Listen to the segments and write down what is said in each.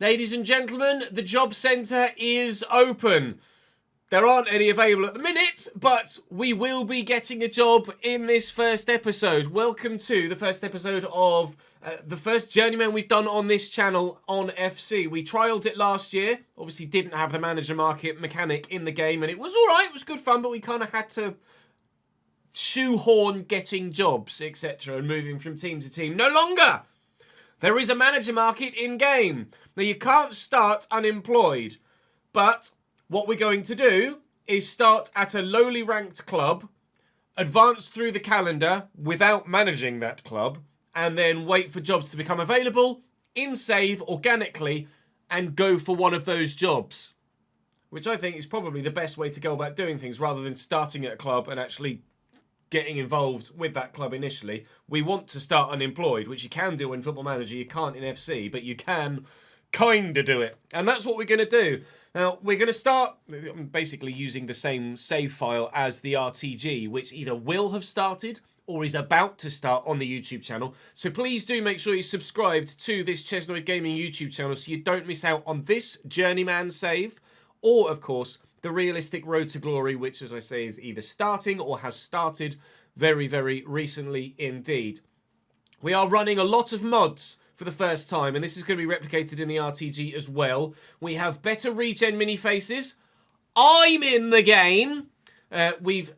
Ladies and gentlemen, the job centre is open. There aren't any available at the minute, but we will be getting a job in this first episode. Welcome to the first episode of the first Journeyman we've done on this channel on FC. We trialled it last year. Obviously didn't have the manager market mechanic in the game, and it was alright, it was good fun, but we kind of had to shoehorn getting jobs, etc., and moving from team to team. No longer! There is a manager market in-game. Now, you can't start unemployed, but what we're going to do is start at a lowly ranked club, advance through the calendar without managing that club, and then wait for jobs to become available, in-save organically, and go for one of those jobs. Which I think is probably the best way to go about doing things, rather than starting at a club and actually getting involved with that club initially. We want to start unemployed, which you can do in Football Manager, you can't in FC, but you can kind of do it. And that's what we're going to do. Now, we're going to start basically using the same save file as the RTG, which either will have started or is about to start on the YouTube channel. So please do make sure you're subscribed to this ChesnoidGaming YouTube channel so you don't miss out on this Journeyman save, or, of course, the realistic road to glory, which, as I say, is either starting or has started very, very recently indeed. We are running a lot of mods for the first time, and this is going to be replicated in the RTG as well. We have better regen mini faces. I'm in the game. We've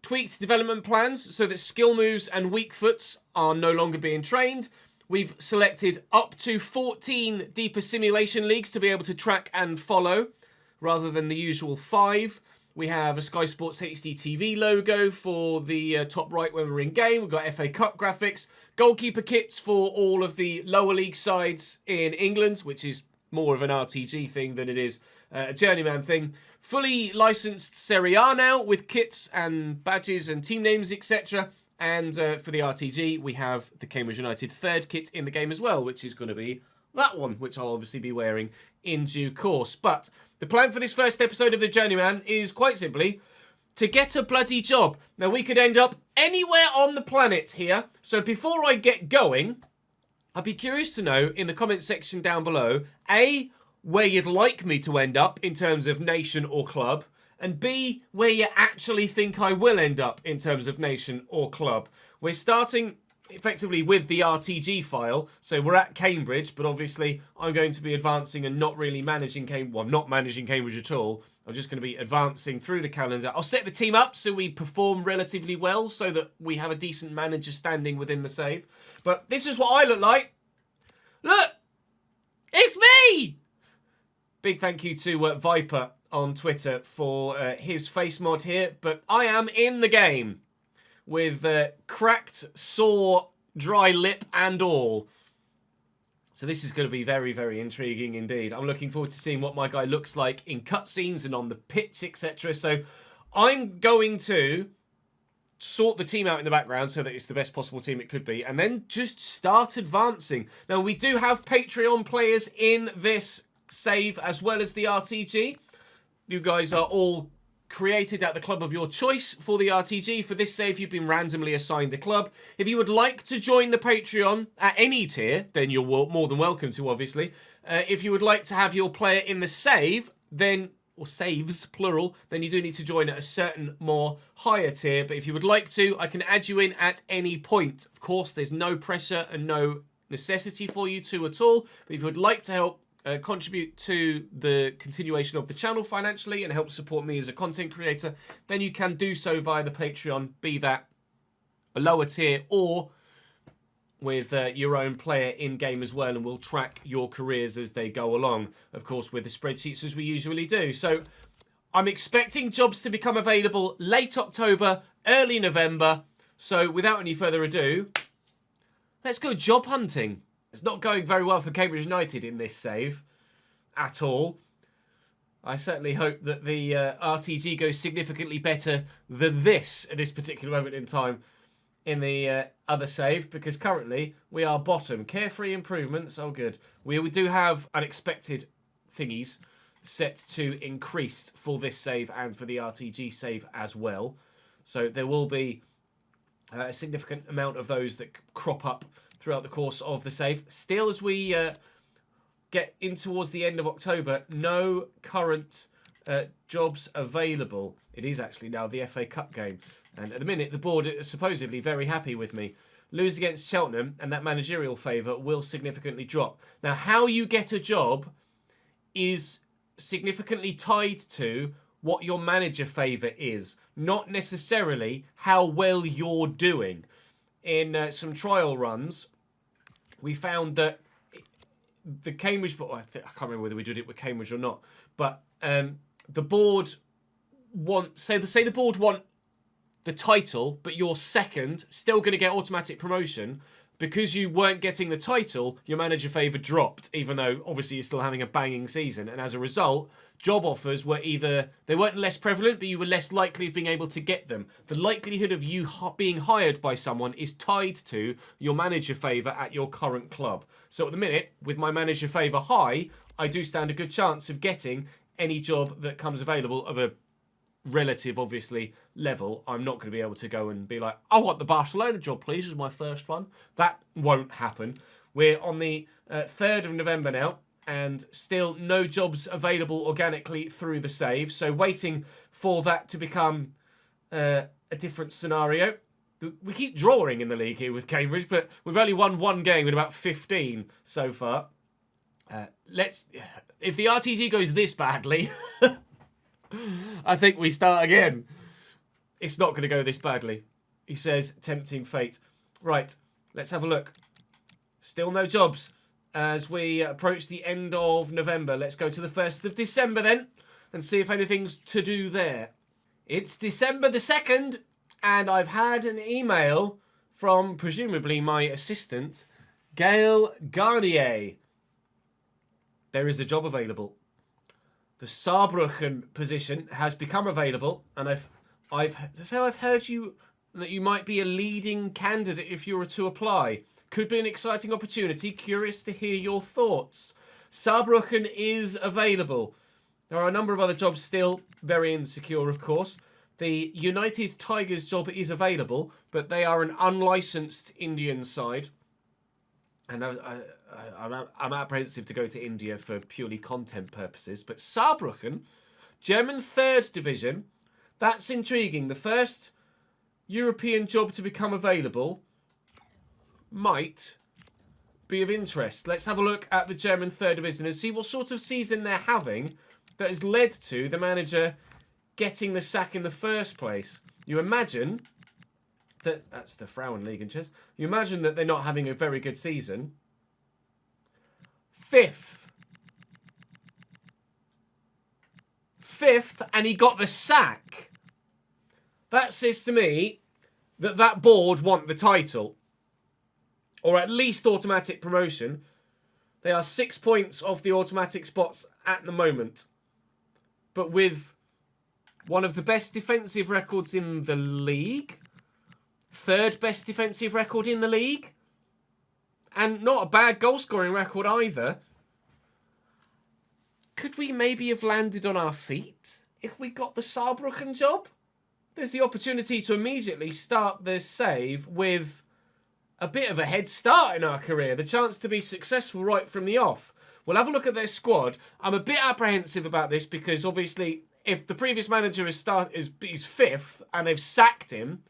tweaked development plans so that skill moves and weak foots are no longer being trained. We've selected up to 14 deeper simulation leagues to be able to track and follow, rather than the usual 5. We have a Sky Sports HD TV logo for the top right when we're in game. We've got FA Cup graphics, goalkeeper kits for all of the lower league sides in England, which is more of an RTG thing than it is a Journeyman thing. Fully licensed Serie A now with kits and badges and team names, etc. And for the RTG, we have the Cambridge United third kit in the game as well, which is going to be that one, which I'll obviously be wearing in due course. But the plan for this first episode of the Journeyman is quite simply to get a bloody job. Now, we could end up anywhere on the planet here. So before I get going, I'd be curious to know in the comment section down below, A, where you'd like me to end up in terms of nation or club, and B, where you actually think I will end up in terms of nation or club. We're starting effectively with the RTG file, so we're at Cambridge, but obviously I'm going to be advancing and not really managing Cambridge. Well, I'm not managing Cambridge at all. I'm just going to be advancing through the calendar. I'll set the team up so we perform relatively well, so that we have a decent manager standing within the save. But this is what I look like. Look! It's me! Big thank you to Viper on Twitter for his face mod here, but I am in the game with cracked, sore, dry lip and all. So this is going to be very, very intriguing indeed. I'm looking forward to seeing what my guy looks like in cutscenes and on the pitch, etc. So I'm going to sort the team out in the background so that it's the best possible team it could be, and then just start advancing. Now, we do have Patreon players in this save as well as the RTG. You guys are all created at the club of your choice for the RTG. For this save, you've been randomly assigned a club. If you would like to join the Patreon at any tier, then you're more than welcome to, obviously. If you would like to have your player in the save, then, or saves, plural, then you do need to join at a certain more higher tier. But if you would like to, I can add you in at any point. Of course, there's no pressure and no necessity for you to at all. But if you would like to help contribute to the continuation of the channel financially and help support me as a content creator, then you can do so via the Patreon, be that a lower tier or with your own player in-game as well, and we'll track your careers as they go along, of course, with the spreadsheets as we usually do. So I'm expecting jobs to become available late October, early November. So without any further ado, let's go job hunting. It's not going very well for Cambridge United in this save at all. I certainly hope that the RTG goes significantly better than this at this particular moment in time in the other save, because currently we are bottom. Carefree improvements, oh good. We do have unexpected thingies set to increase for this save and for the RTG save as well. So there will be a significant amount of those that crop up throughout the course of the save. Still, as we get in towards the end of October, no current jobs available. It is actually now the FA Cup game. And at the minute, the board is supposedly very happy with me. Lose against Cheltenham, and that managerial favour will significantly drop. Now, how you get a job is significantly tied to what your manager favour is, not necessarily how well you're doing. In some trial runs, we found that the Cambridge, but I can't remember whether we did it with Cambridge or not, but the board say the board want the title, but you're second, still going to get automatic promotion. Because you weren't getting the title, your manager favour dropped, even though obviously you're still having a banging season. And as a result, job offers were they weren't less prevalent, but you were less likely of being able to get them. The likelihood of you being hired by someone is tied to your manager favour at your current club. So at the minute, with my manager favour high, I do stand a good chance of getting any job that comes available of a relative, obviously, level. I'm not going to be able to go and be like, I want the Barcelona job, please, as my first one. That won't happen. We're on the 3rd of November now, and still no jobs available organically through the save. So waiting for that to become a different scenario. We keep drawing in the league here with Cambridge, but we've only won one game in about 15 so far. If the RTG goes this badly, I think we start again. It's not going to go this badly. He says, tempting fate. Right, let's have a look. Still no jobs as we approach the end of November. Let's go to the 1st of December then and see if anything's to do there. It's December the 2nd, and I've had an email from presumably my assistant, Gail Garnier. There is a job available. The Saarbrucken position has become available, and I've heard that you might be a leading candidate if you were to apply. Could be an exciting opportunity. Curious to hear your thoughts. Saarbrucken is available. There are a number of other jobs still, very insecure, of course. The United Tigers job is available, but they are an unlicensed Indian side. And I'm apprehensive to go to India for purely content purposes. But Saarbrucken, German 3rd Division, that's intriguing. The first European job to become available might be of interest. Let's have a look at the German 3rd Division and see what sort of season they're having that has led to the manager getting the sack in the first place. You imagine that's the Frauenliga in chess. You imagine that they're not having a very good season. 5th, and he got the sack. That says to me that board want the title, or at least automatic promotion. They are 6 points off the automatic spots at the moment, but with one of the best defensive records in the league. 3rd best defensive record in the league. And not a bad goal-scoring record either. Could we maybe have landed on our feet if we got the Saarbrucken job? There's the opportunity to immediately start the save with a bit of a head start in our career. The chance to be successful right from the off. We'll have a look at their squad. I'm a bit apprehensive about this because obviously if the previous manager is 5th and they've sacked him,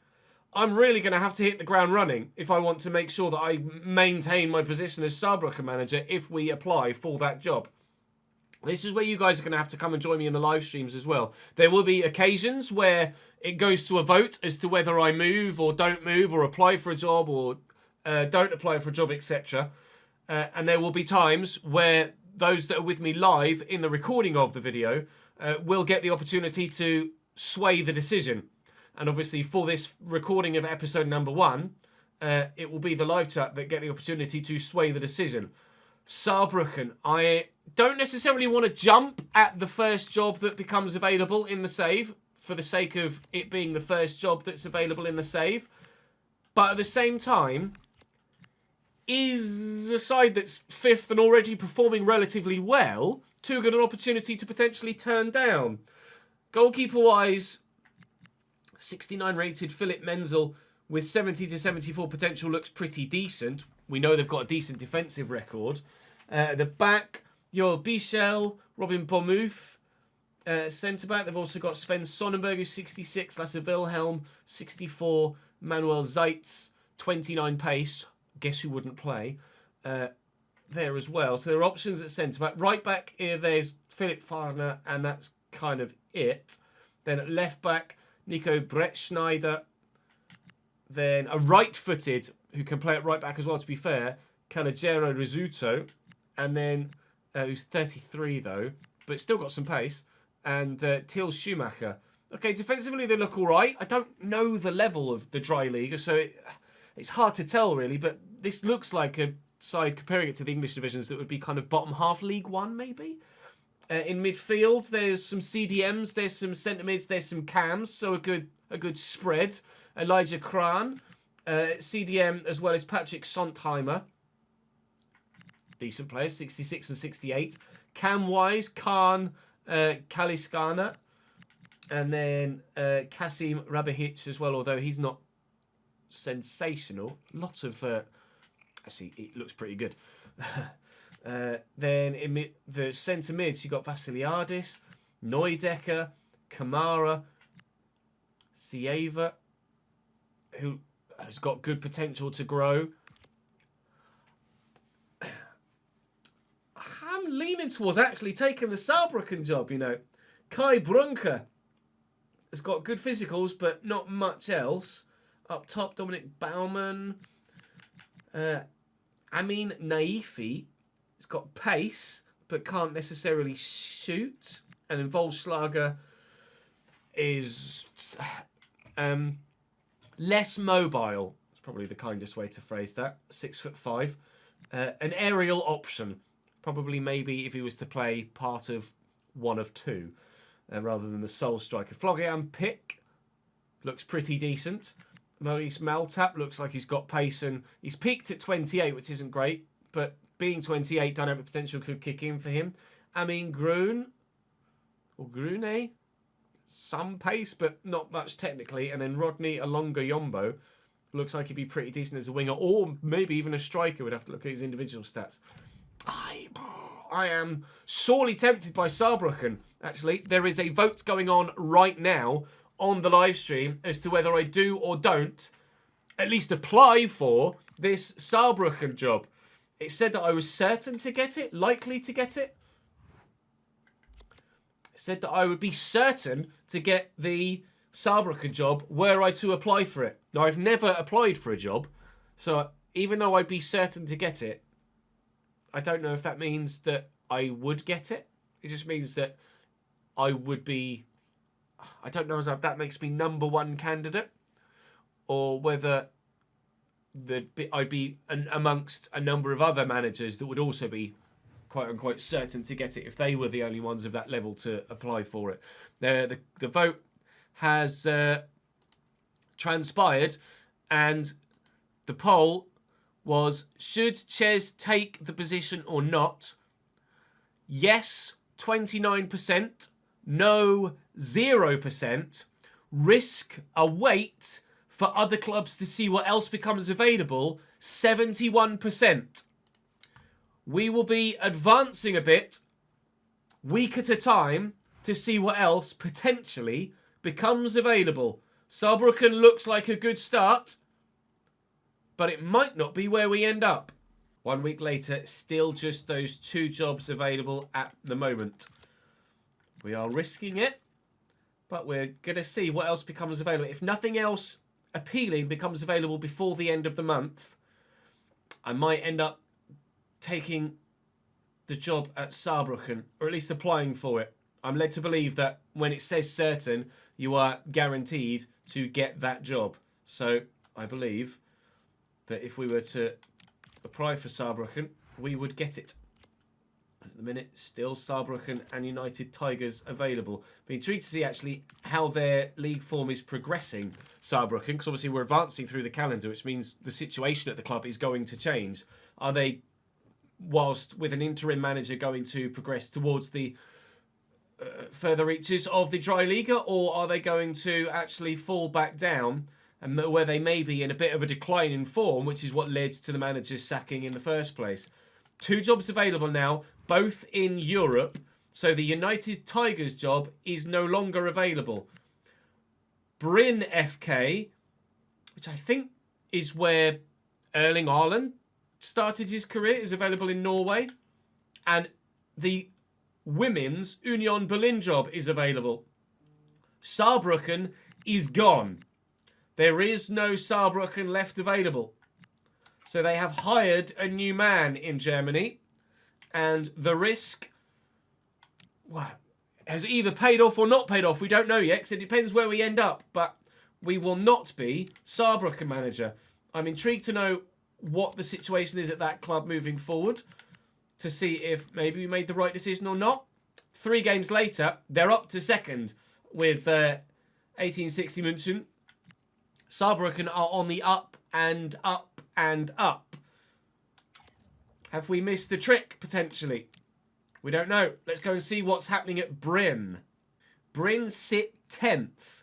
I'm really going to have to hit the ground running if I want to make sure that I maintain my position as Saarbrucken manager if we apply for that job. This is where you guys are going to have to come and join me in the live streams as well. There will be occasions where it goes to a vote as to whether I move or don't move or apply for a job or don't apply for a job, etc. And there will be times where those that are with me live in the recording of the video will get the opportunity to sway the decision. And obviously for this recording of episode number 1, it will be the live chat that get the opportunity to sway the decision. Saarbrucken, I don't necessarily want to jump at the first job that becomes available in the save for the sake of it being the first job that's available in the save. But at the same time, is a side that's 5th and already performing relatively well too good an opportunity to potentially turn down? Goalkeeper-wise, 69 rated Philip Menzel with 70 to 74 potential looks pretty decent. We know they've got a decent defensive record. The back, your Bichel, Robin Bournemouth, centre-back. They've also got Sven Sonnenberg, who's 66, Lasse Wilhelm, 64, Manuel Zeitz, 29 pace. Guess who wouldn't play there as well. So there are options at centre-back. Right-back, there's Philip Farner, and that's kind of it. Then at left-back, Nico Brettschneider. Then a right-footed, who can play at right-back as well, to be fair, Calogero Rizzuto. And then, who's 33, though, but still got some pace. And Till Schumacher. Okay, defensively they look all right. I don't know the level of the Dry League, so it's hard to tell, really. But this looks like a side, comparing it to the English divisions, that would be kind of bottom half League One, maybe. In midfield, there's some CDMs, there's some centre mids, there's some cams, so a good spread. Elijah Kran, CDM, as well as Patrick Sontheimer. Decent players, 66 and 68. Cam-wise, Khan, Kaliskana, and then Kasim Rabahic as well, although he's not sensational. Lots of... actually, it looks pretty good. Then in the centre mids, you've got Vasiliadis, Neudecker, Kamara, Sieva, who has got good potential to grow. I'm leaning towards actually taking the Saarbrucken job, you know. Kai Brunker has got good physicals, but not much else. Up top, Dominic Baumann. Amin Naifi has got pace, but can't necessarily shoot. And then Volschlager is less mobile. That's probably the kindest way to phrase that. 6'5". An aerial option. Probably maybe if he was to play part of one of two, rather than the sole striker. Florian Pick looks pretty decent. Maurice Maltap looks like he's got pace, and he's peaked at 28, which isn't great, but being 28, dynamic potential could kick in for him. Amin Grun, or Grune, some pace, but not much technically. And then Rodney Alonga-Yombo looks like he'd be pretty decent as a winger, or maybe even a striker. Would have to look at his individual stats. I am sorely tempted by Saarbrucken, actually. There is a vote going on right now on the live stream as to whether I do or don't at least apply for this Saarbrucken job. It said that I was certain to get it, likely to get it. It said that I would be certain to get the Saarbrucken job were I to apply for it. Now, I've never applied for a job, so even though I'd be certain to get it, I don't know if that means that I would get it. It just means that I would be... I don't know if that makes me number one candidate, or whether I'd be amongst a number of other managers that would also be quote-unquote certain to get it if they were the only ones of that level to apply for it. The vote has transpired, and the poll was, should Ches take the position or not? Yes, 29%. No, 0%. Risk a wait for other clubs to see what else becomes available, 71%. We will be advancing a bit, week at a time, to see what else potentially becomes available. Saarbrucken looks like a good start, but it might not be where we end up. 1 week later, still just those two jobs available at the moment. We are risking it, but we're going to see what else becomes available. If nothing else appealing becomes available before the end of the month, I might end up taking the job at Saarbrucken, or at least applying for it. I'm led to believe that when it says certain, you are guaranteed to get that job. So I believe that if we were to apply for Saarbrucken, we would get it. At the minute, still Saarbrucken and United Tigers available. Be intrigued to see actually how their league form is progressing, Saarbrucken, because obviously we're advancing through the calendar, which means the situation at the club is going to change. Are they, whilst with an interim manager, going to progress towards the further reaches of the Dry Liga, or are they going to actually fall back down, and where they may be in a bit of a decline in form, which is what led to the manager's sacking in the first place? Two jobs available now. both in Europe. So the United Tigers job is no longer available. Bryne FK, which I think is where Erling Haaland started his career, is available in Norway. And the women's Union Berlin job is available. Saarbrucken is gone. There is no Saarbrucken left available. So they have hired a new man in Germany. And the risk, well, has either paid off or not paid off. We don't know yet, because it depends where we end up. But we will not be Saarbrucken manager. I'm intrigued to know what the situation is at that club moving forward, to see if maybe we made the right decision or not. 3 games later, they're up to second with 1860 München. Saarbrücken are on the up and up and up. Have we missed a trick, potentially? We don't know. Let's go and see what's happening at Bryne. Bryne sit 10th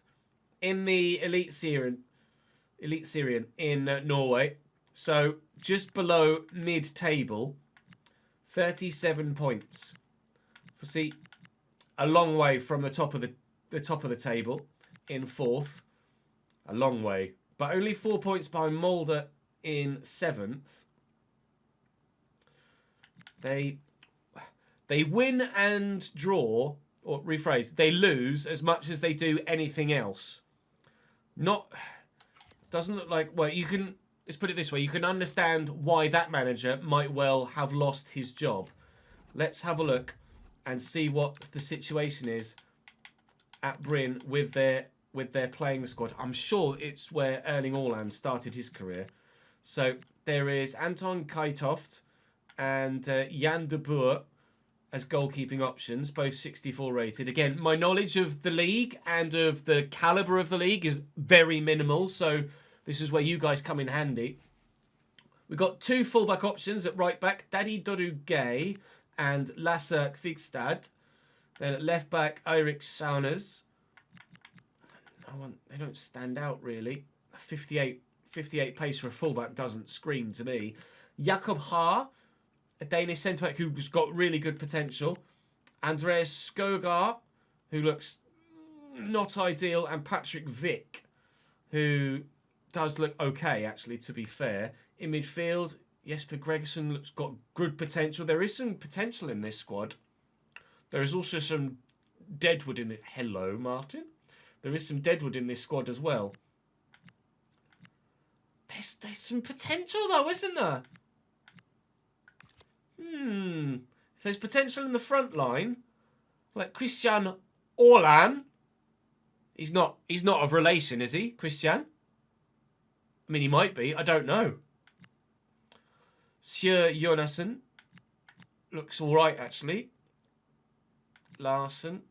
in the Elite Serien in Norway. So just below mid-table. 37 points. See, a long way from the top of the table in 4th. A long way. But only 4 points behind Molde in 7th. They win and draw, or rephrase, they lose as much as they do anything else. Doesn't look like, well, you can, let's put it this way, you can understand why that manager might well have lost his job. Let's have a look and see what the situation is at Bryne with their playing squad. I'm sure it's where Erling Haaland started his career. So there is Anton Kajtoft and Jan de Boer as goalkeeping options, both 64 rated. Again, my knowledge of the league and of the calibre of the league is very minimal, so this is where you guys come in handy. We've got 2 fullback options at right back, Daddy Dodu Gay and Lasse Kvigstad. Then at left back, Eirik Sauners. They don't stand out really. 58 pace for a fullback doesn't scream to me. Jakob Haar, a Danish centre-back who's got really good potential. Andreas Skogar, who looks not ideal. And Patrick Vick, who does look okay, actually, to be fair. In midfield, Jesper Gregersen looks got good potential. There is some potential in this squad. There is also some deadwood in it. Hello, Martin. There is some deadwood in this squad as well. There's some potential, though, isn't there? If there's potential in the front line, like Christian Orlan, he's not of relation, is he, Christian? I mean, he might be. I don't know. Sjur Jonassen looks all right, actually. Larsen.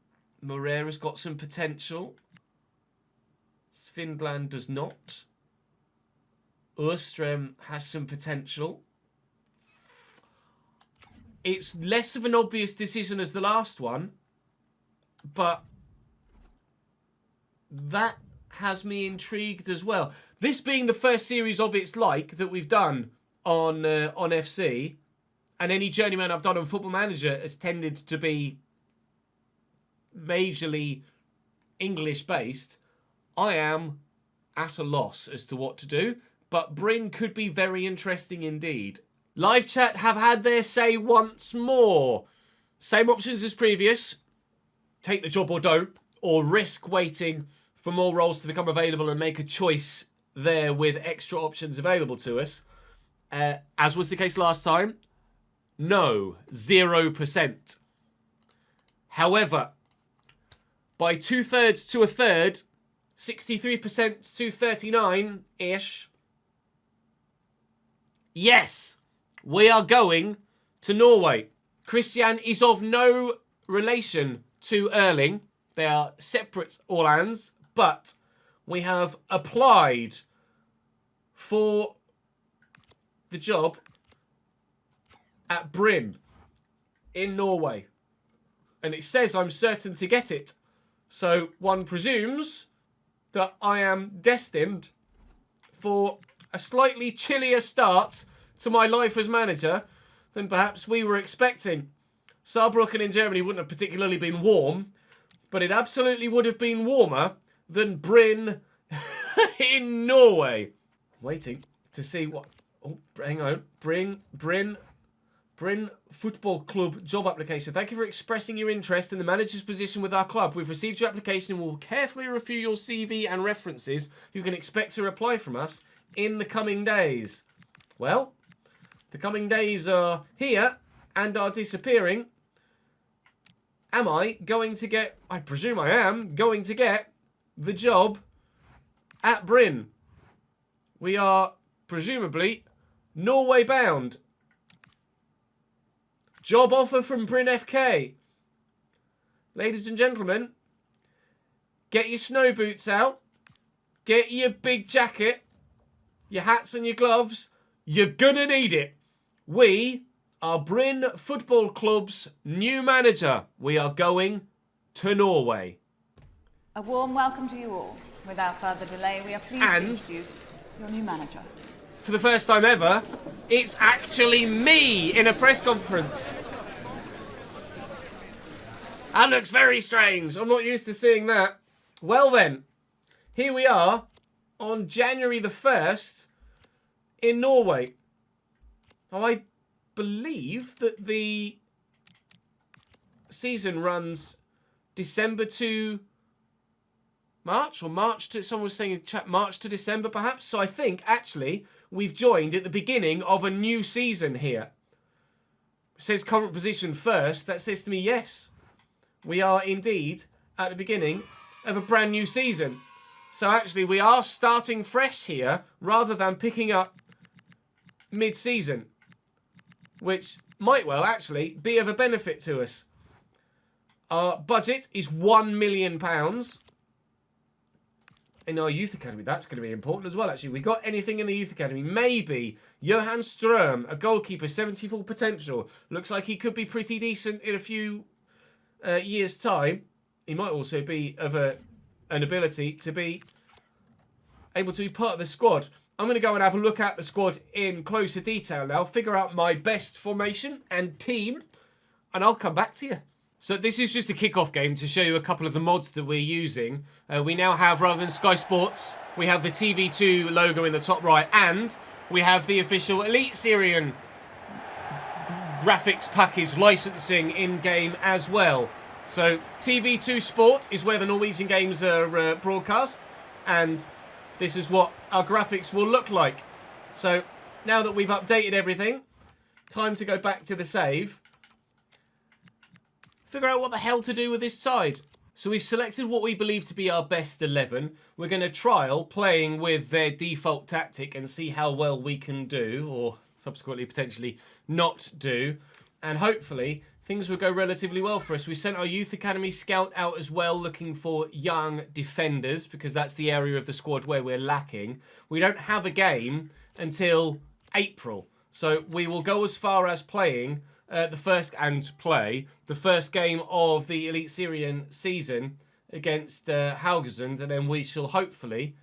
Moreira's got some potential. Svindland does not. Urström has some potential. It's less of an obvious decision as the last one, but that has me intrigued as well. This being the first series of its like that we've done on FC, and any Journeyman I've done on Football Manager has tended to be majorly English-based, I am at a loss as to what to do, but Bryne could be very interesting indeed. Live chat have had their say once more. Same options as previous. Take the job or don't, or risk waiting for more roles to become available and make a choice there with extra options available to us. As was the case last time, no, 0%. However, by 2/3 to a third, 63% to 39-ish, yes, we are going to Norway. Christian is of no relation to Erling. They are separate Orlands, but we have applied for the job at Bryne in Norway. And it says I'm certain to get it. So one presumes that I am destined for a slightly chillier start to my life as manager than perhaps we were expecting. Saarbrucken in Germany wouldn't have particularly been warm, but it absolutely would have been warmer than Bryne in Norway. Waiting to see what... Oh, hang on. Bryne Football Club job application. Thank you for expressing your interest in the manager's position with our club. We've received your application and will carefully review your CV and references. You can expect a reply from us in the coming days. Well, the coming days are here and are disappearing. Am I going to get... I presume I am going to get the job at Bryne. We are presumably Norway bound. Job offer from Bryne FK. Ladies and gentlemen, get your snow boots out. Get your big jacket, your hats and your gloves. You're gonna need it. We are Bryne Football Club's new manager. We are going to Norway. A warm welcome to you all. Without further delay, we are pleased to introduce your new manager. For the first time ever, it's actually me in a press conference. That looks very strange. I'm not used to seeing that. Well then, here we are on January the 1st in Norway. Now, I believe that the season runs December to March, or March to... Someone was saying in chat, March to December perhaps. So I think, actually, we've joined at the beginning of a new season here. It says current position first. That says to me, yes. We are indeed at the beginning of a brand new season. So actually, we are starting fresh here rather than picking up mid-season, which might well actually be of a benefit to us. Our budget is £1 million in our youth academy. That's going to be important as well, actually. We got anything in the youth academy? Maybe. Johan Ström, a goalkeeper, 74 potential. Looks like he could be pretty decent in a few years' time. He might also be of an ability to be able to be part of the squad. I'm going to go and have a look at the squad in closer detail now, figure out my best formation and team, and I'll come back to you. So this is just a kick-off game to show you a couple of the mods that we're using. We now have, rather than Sky Sports, we have the TV2 logo in the top right, and we have the official Elite Syrian graphics package licensing in-game as well. So TV2 Sport is where the Norwegian games are broadcast, and this is what our graphics will look like. So now that we've updated everything, time to go back to the save. Figure out what the hell to do with this side. So we've selected what we believe to be our best 11. We're going to trial playing with their default tactic and see how well we can do, or subsequently potentially not do. And hopefully things will go relatively well for us. We sent our youth academy scout out as well, looking for young defenders, because that's the area of the squad where we're lacking. We don't have a game until April. So we will go as far as playing the first game of the Elite Syrian season against Haugesund, and then we shall hopefully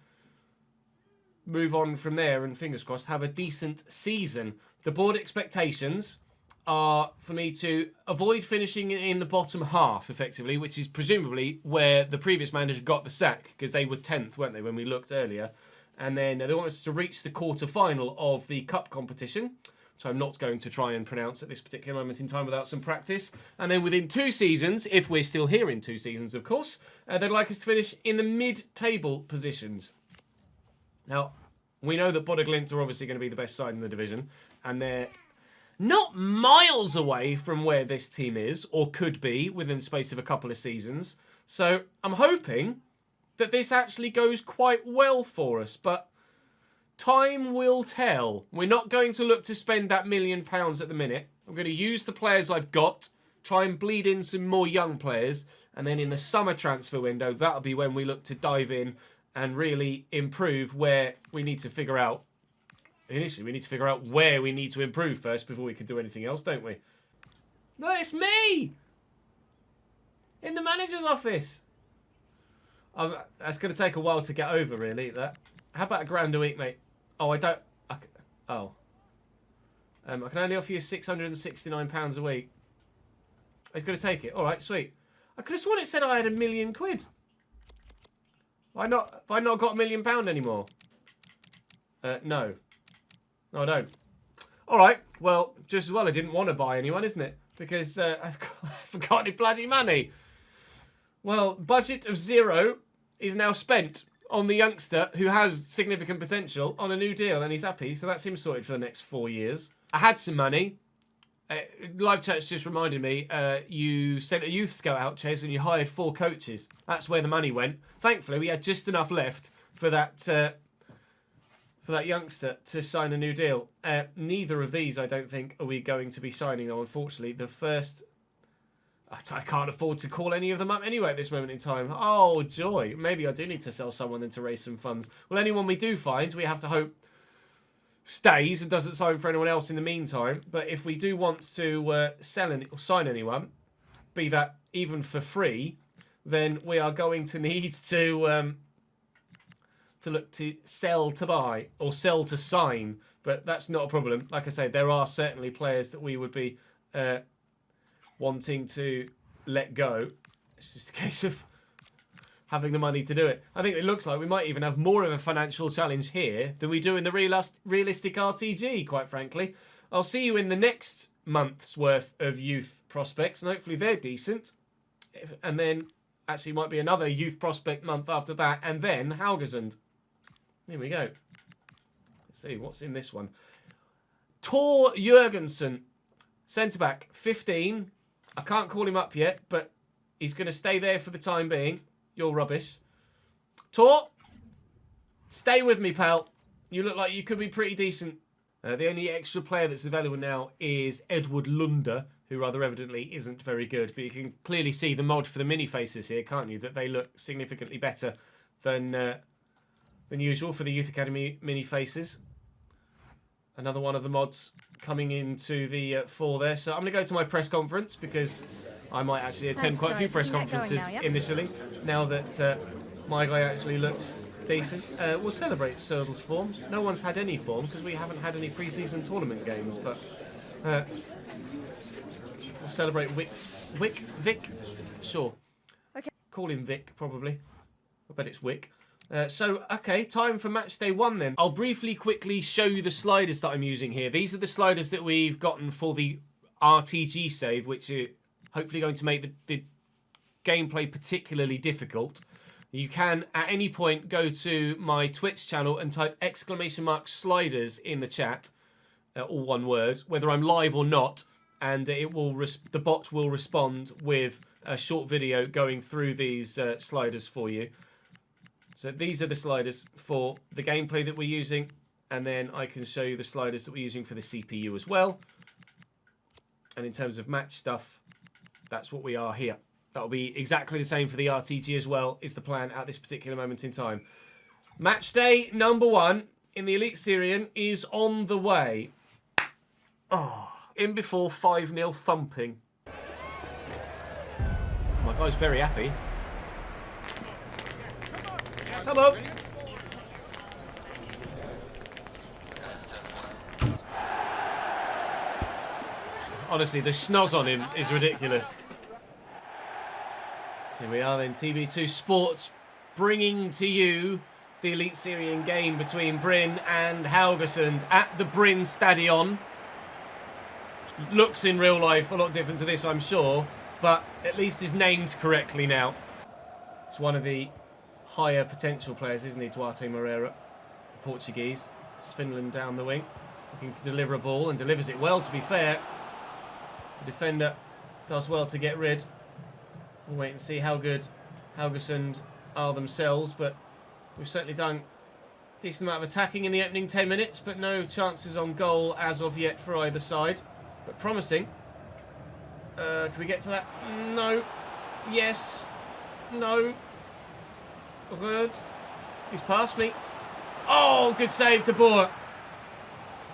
move on from there and, fingers crossed, have a decent season. The board expectations are for me to avoid finishing in the bottom half, effectively, which is presumably where the previous manager got the sack, because they were 10th, weren't they, when we looked earlier. And then they want us to reach the quarter-final of the cup competition, which I'm not going to try and pronounce at this particular moment in time without some practice. And then within 2 seasons, if we're still here in 2 seasons, of course, they'd like us to finish in the mid-table positions. Now, we know that Bodø/Glimt are obviously going to be the best side in the division, and they're not miles away from where this team is, or could be, within the space of a couple of seasons. So I'm hoping that this actually goes quite well for us, but time will tell. We're not going to look to spend that £1 million at the minute. I'm going to use the players I've got, try and bleed in some more young players, and then in the summer transfer window, that'll be when we look to dive in and really improve where we need to figure out. Initially, we need to figure out where we need to improve first before we can do anything else, don't we? No, it's me! In the manager's office. That's going to take a while to get over, really. That. How about £1,000 a week, mate? Oh, I don't... I can only offer you £669 a week. He's going to take it. All right, sweet. I could have sworn it said I had £1 million. Why not? Have I not got £1 million anymore? No. No, I don't. All right. Well, just as well I didn't want to buy anyone, isn't it? Because I've got any bloody money. Well, budget of 0 is now spent on the youngster who has significant potential on a new deal, and he's happy. So that's him sorted for the next 4 years. I had some money. Live chat's just reminded me, you sent a youth scout out, Ches, and you hired 4 coaches. That's where the money went. Thankfully, we had just enough left for that youngster to sign a new deal. Neither of these, I don't think, are we going to be signing, though, unfortunately. The first... I can't afford to call any of them up anyway at this moment in time. Oh, joy. Maybe I do need to sell someone then to raise some funds. Well, anyone we do find, we have to hope stays and doesn't sign for anyone else in the meantime. But if we do want to sign anyone, be that even for free, then we are going to need to look to sell to buy or sell to sign. But that's not a problem. Like I say, there are certainly players that we would be wanting to let go. It's just a case of having the money to do it. I think it looks like we might even have more of a financial challenge here than we do in the realistic RTG, quite frankly. I'll see you in the next month's worth of youth prospects, and hopefully they're decent. And then actually might be another youth prospect month after that, and then Haugesund. Here we go. Let's see what's in this one. Tor Jørgensen, centre-back, 15. I can't call him up yet, but he's going to stay there for the time being. You're rubbish. Tor, stay with me, pal. You look like you could be pretty decent. The only extra player that's available now is Edward Lunder, who rather evidently isn't very good. But you can clearly see the mod for the mini faces here, can't you? That they look significantly better than usual for the Youth Academy mini faces. Another one of the mods coming into the fore there. So I'm going to go to my press conference because I might actually attend quite a few press conferences initially, now that my guy actually looks decent. We'll celebrate Söderl's form. No one's had any form because we haven't had any pre-season tournament games, but we'll celebrate Vic? Sure. Okay. Call him Vic, probably. I bet it's Wick. Okay, time for match day 1 then. I'll briefly quickly show you the sliders that I'm using here. These are the sliders that we've gotten for the RTG save, which are hopefully going to make the gameplay particularly difficult. You can, at any point, go to my Twitch channel and type !sliders in the chat, all one word, whether I'm live or not, and it will the bot will respond with a short video going through these sliders for you. So these are the sliders for the gameplay that we're using, and then I can show you the sliders that we're using for the CPU as well. And in terms of match stuff, that's what we are here. That'll be exactly the same for the RTG as well, is the plan at this particular moment in time. Match day number 1 in the Elite Syrian is on the way. Oh, in before 5-0 thumping. My guy's very happy. Come on. Honestly, the schnoz on him is ridiculous. Here we are then, TV2 Sports, bringing to you the Elite Syrian game between Bryne and Haugesund at the Bryne Stadion. Looks in real life a lot different to this, I'm sure, but at least is named correctly now. It's one of the higher potential players, isn't he, Duarte Moreira, the Portuguese. It's Finland down the wing, looking to deliver a ball, and delivers it well, to be fair. The defender does well to get rid. We'll wait and see how good Haugesund are themselves, but we've certainly done a decent amount of attacking in the opening 10 minutes, but no chances on goal as of yet for either side. But promising. Can we get to that? No. Yes. No. Good. He's past me. Oh, good save, De Boer.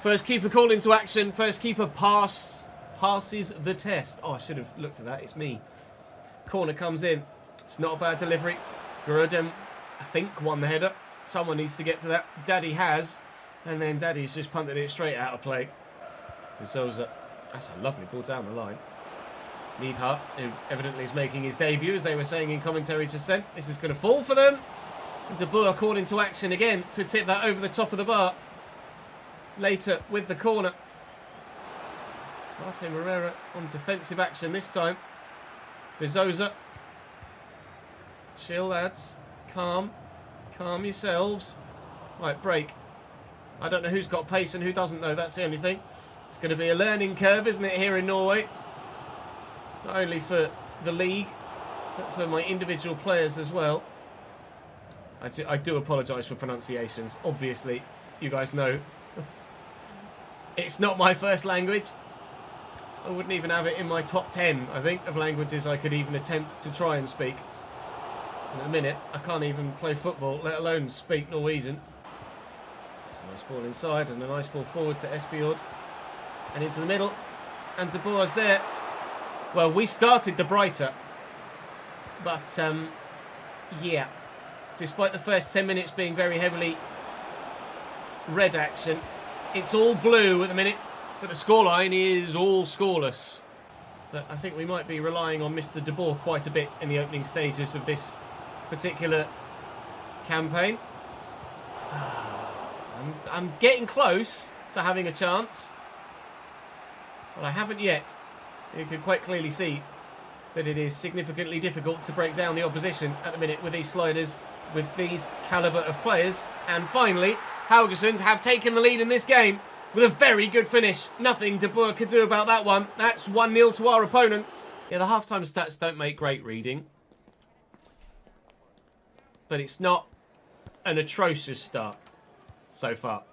First keeper called into action. First keeper passes the test. Oh, I should have looked at that. It's me. Corner comes in. It's not a bad delivery. Gurudem, I think, won the header. Someone needs to get to that. Daddy has. And then Daddy's just punted it straight out of play. Zoza. That's a lovely ball down the line. Neidhart, who evidently is making his debut, as they were saying in commentary just then. This is going to fall for them. And De Boer called into action again to tip that over the top of the bar. Later with the corner. Marte Moreira on defensive action this time. Bizoza. Chill, lads. Calm. Calm yourselves. Right, break. I don't know who's got pace and who doesn't, though. That's the only thing. It's going to be a learning curve, isn't it, here in Norway? Not only for the league, but for my individual players as well. I do apologise for pronunciations. Obviously, you guys know. It's not my first language. I wouldn't even have it in my top 10, I think, of languages I could even attempt to try and speak. In a minute, I can't even play football, let alone speak Norwegian. It's a nice ball inside and a nice ball forward to Espejord. And into the middle. And De Boer's there. Well, we started the brighter. But, yeah. Despite the first 10 minutes being very heavily red action, it's all blue at the minute. But the scoreline is all scoreless. But I think we might be relying on Mr. De Boer quite a bit in the opening stages of this particular campaign. I'm getting close to having a chance. But I haven't yet. You can quite clearly see that it is significantly difficult to break down the opposition at the minute with these sliders, with these calibre of players. And finally, Haugesund have taken the lead in this game with a very good finish. Nothing De Boer could do about that one. That's 1-0 to our opponents. Yeah, the halftime stats don't make great reading. But it's not an atrocious start so far.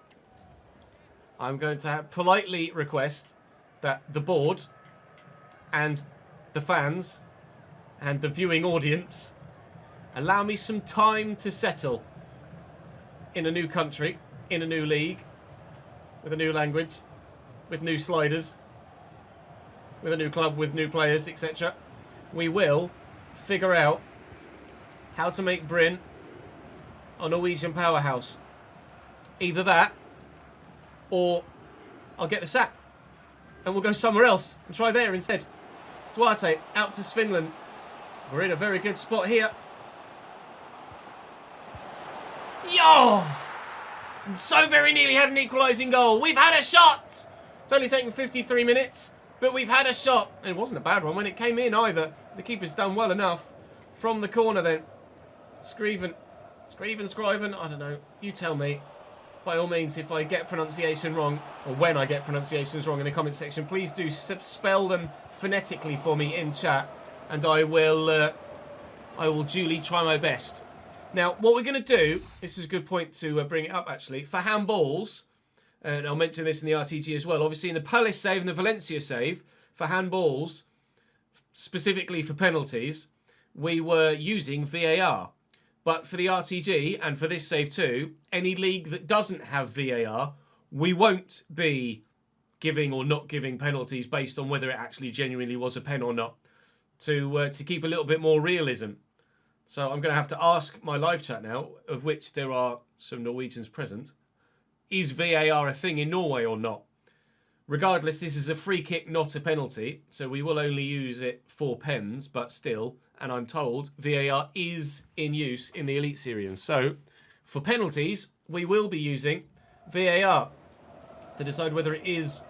I'm going to politely request that the board and the fans and the viewing audience allow me some time to settle in a new country, in a new league, with a new language, with new sliders, with a new club, with new players, etc. We will figure out how to make Bryne a Norwegian powerhouse. Either that, or I'll get the sack and we'll go somewhere else and try there instead. Duarte out to Svinland. We're in a very good spot here. Yo! So very nearly had an equalising goal. We've had a shot! It's only taken 53 minutes, but we've had a shot. And it wasn't a bad one when it came in either. The keeper's done well enough. From the corner then. Scriven, I don't know. You tell me. By all means, if I get pronunciation wrong, or when I get pronunciations wrong in the comment section, please do spell them phonetically for me in chat, and I will duly try my best. Now, what we're going to do, this is a good point to bring it up actually, for handballs, and I'll mention this in the RTG as well, obviously in the Palace save and the Valencia save, for handballs, specifically for penalties, we were using VAR. But for the RTG, and for this save too, any league that doesn't have VAR, we won't be giving or not giving penalties based on whether it actually genuinely was a pen or not, to keep a little bit more realism. So I'm going to have to ask my live chat now, of which there are some Norwegians present, is VAR a thing in Norway or not? Regardless, this is a free kick, not a penalty, so we will only use it for pens, but still, and I'm told VAR is in use in the Elite Series. So, for penalties, we will be using VAR to decide whether it is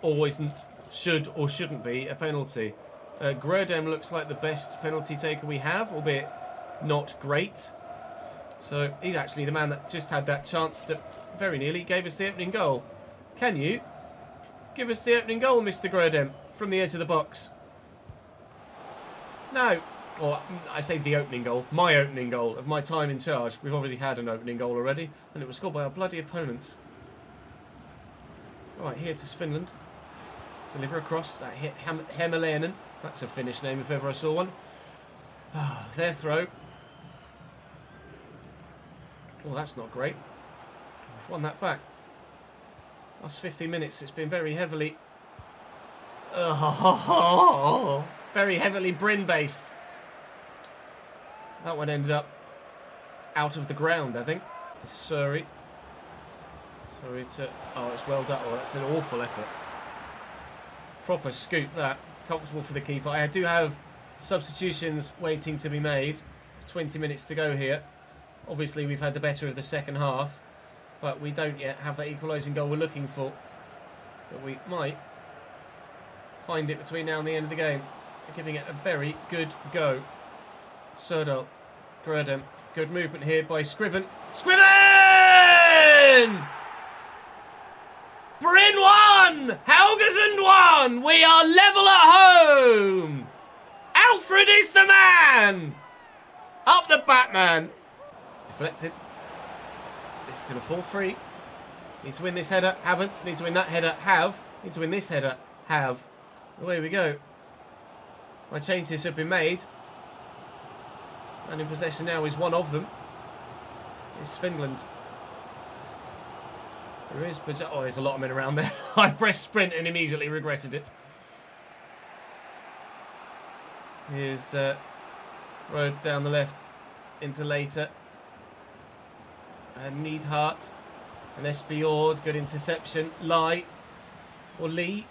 or isn't, should or shouldn't be a penalty. Grodem looks like the best penalty taker we have, albeit not great. So, he's actually the man that just had that chance that very nearly gave us the opening goal. Can you give us the opening goal, Mr. Grodem, from the edge of the box? No. Or, I say the opening goal. My opening goal of my time in charge. We've already had an opening goal already, and it was scored by our bloody opponents. Right, here to Svinland. Deliver across. That hit Hemelainen. That's a Finnish name if ever I saw one. Their throw. Oh, that's not great. We've won that back. Last 50 minutes, it's been very heavily... very heavily Bryne-based. That one ended up out of the ground, I think. Sorry to... Oh, it's well done. Oh, that's an awful effort. Proper scoop, that. comfortable for the keeper. I do have substitutions waiting to be made. 20 minutes to go here. Obviously, we've had the better of the second half, but we don't yet have that equalising goal we're looking for. But we might find it between now and the end of the game. We're giving it a very good go. Söderl, Gröden, good movement here by Scriven. Scriven! Bryne 1! Haugesund 1! We are level at home! Alfred is the man! Up the Batman! Deflected. This is going to fall free. Need to win this header. Haven't. Need to win that header. Have. Need to win this header. Have. Away we go. My changes have been made. And in possession now is one of them. It's Finland. There is, but oh, there's a lot of men around there. I pressed sprint and immediately regretted it. Here's road down the left into later. And Neidhart. And SBO's good interception. Lee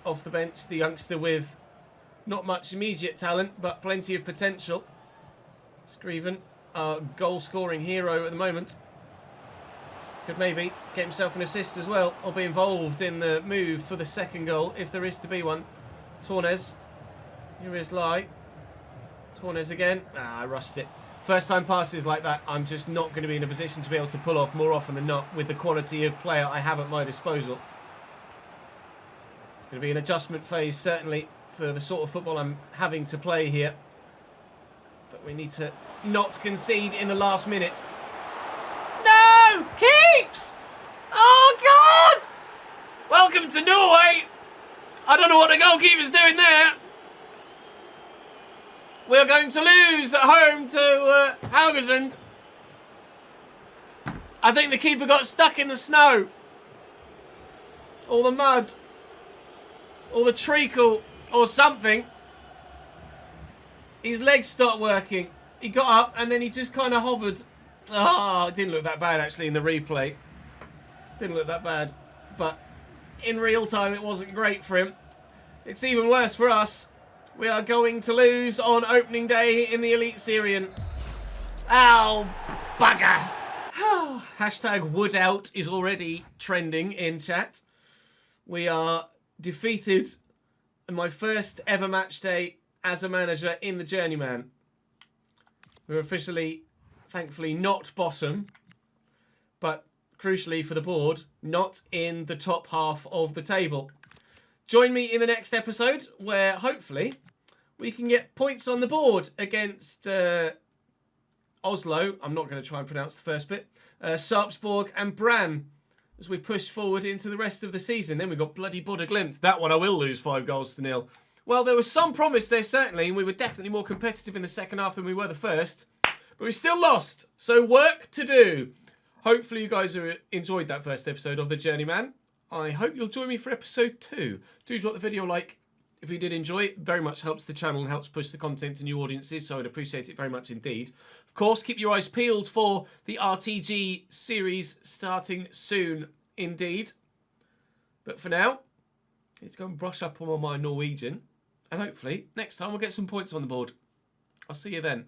off the bench, the youngster with not much immediate talent, but plenty of potential. Scriven, our goal-scoring hero at the moment. Could maybe get himself an assist as well, or be involved in the move for the second goal, if there is to be one. Tornes. Here is Lee. Tornes again. I rushed it. First time passes like that, I'm just not going to be in a position to be able to pull off more often than not with the quality of player I have at my disposal. It's going to be an adjustment phase, certainly, for the sort of football I'm having to play here. But we need to not concede in the last minute. No! Keeps! Oh, God! Welcome to Norway! I don't know what the goalkeeper's doing there. We're going to lose at home to Haugesund. I think the keeper got stuck in the snow. Or the mud. Or the treacle. Or something. His legs stopped working. He got up and then he just kind of hovered. Oh, it didn't look that bad actually in the replay. Didn't look that bad. But in real time it wasn't great for him. It's even worse for us. We are going to lose on opening day in the Elite Syrian. Ow, bugger. Hashtag wood out is already trending in chat. We are defeated in my first ever match day as a manager in the Journeyman. We're officially, thankfully, not bottom, but crucially for the board, not in the top half of the table. Join me in the next episode where, hopefully, we can get points on the board against Oslo. I'm not going to try and pronounce the first bit. Saarbrucken and Bryne as we push forward into the rest of the season. Then we've got bloody Bodø Glimt. That one I will lose 5-0. Well, there was some promise there, certainly, and we were definitely more competitive in the second half than we were the first. But we still lost. So work to do. Hopefully you guys enjoyed that first episode of The Journeyman. I hope you'll join me for episode 2. Do drop the video a like if you did enjoy it. Very much helps the channel and helps push the content to new audiences, so I'd appreciate it very much indeed. Of course, keep your eyes peeled for the RTG series starting soon indeed. But for now, let's go and brush up on my Norwegian. And hopefully, next time we'll get some points on the board. I'll see you then.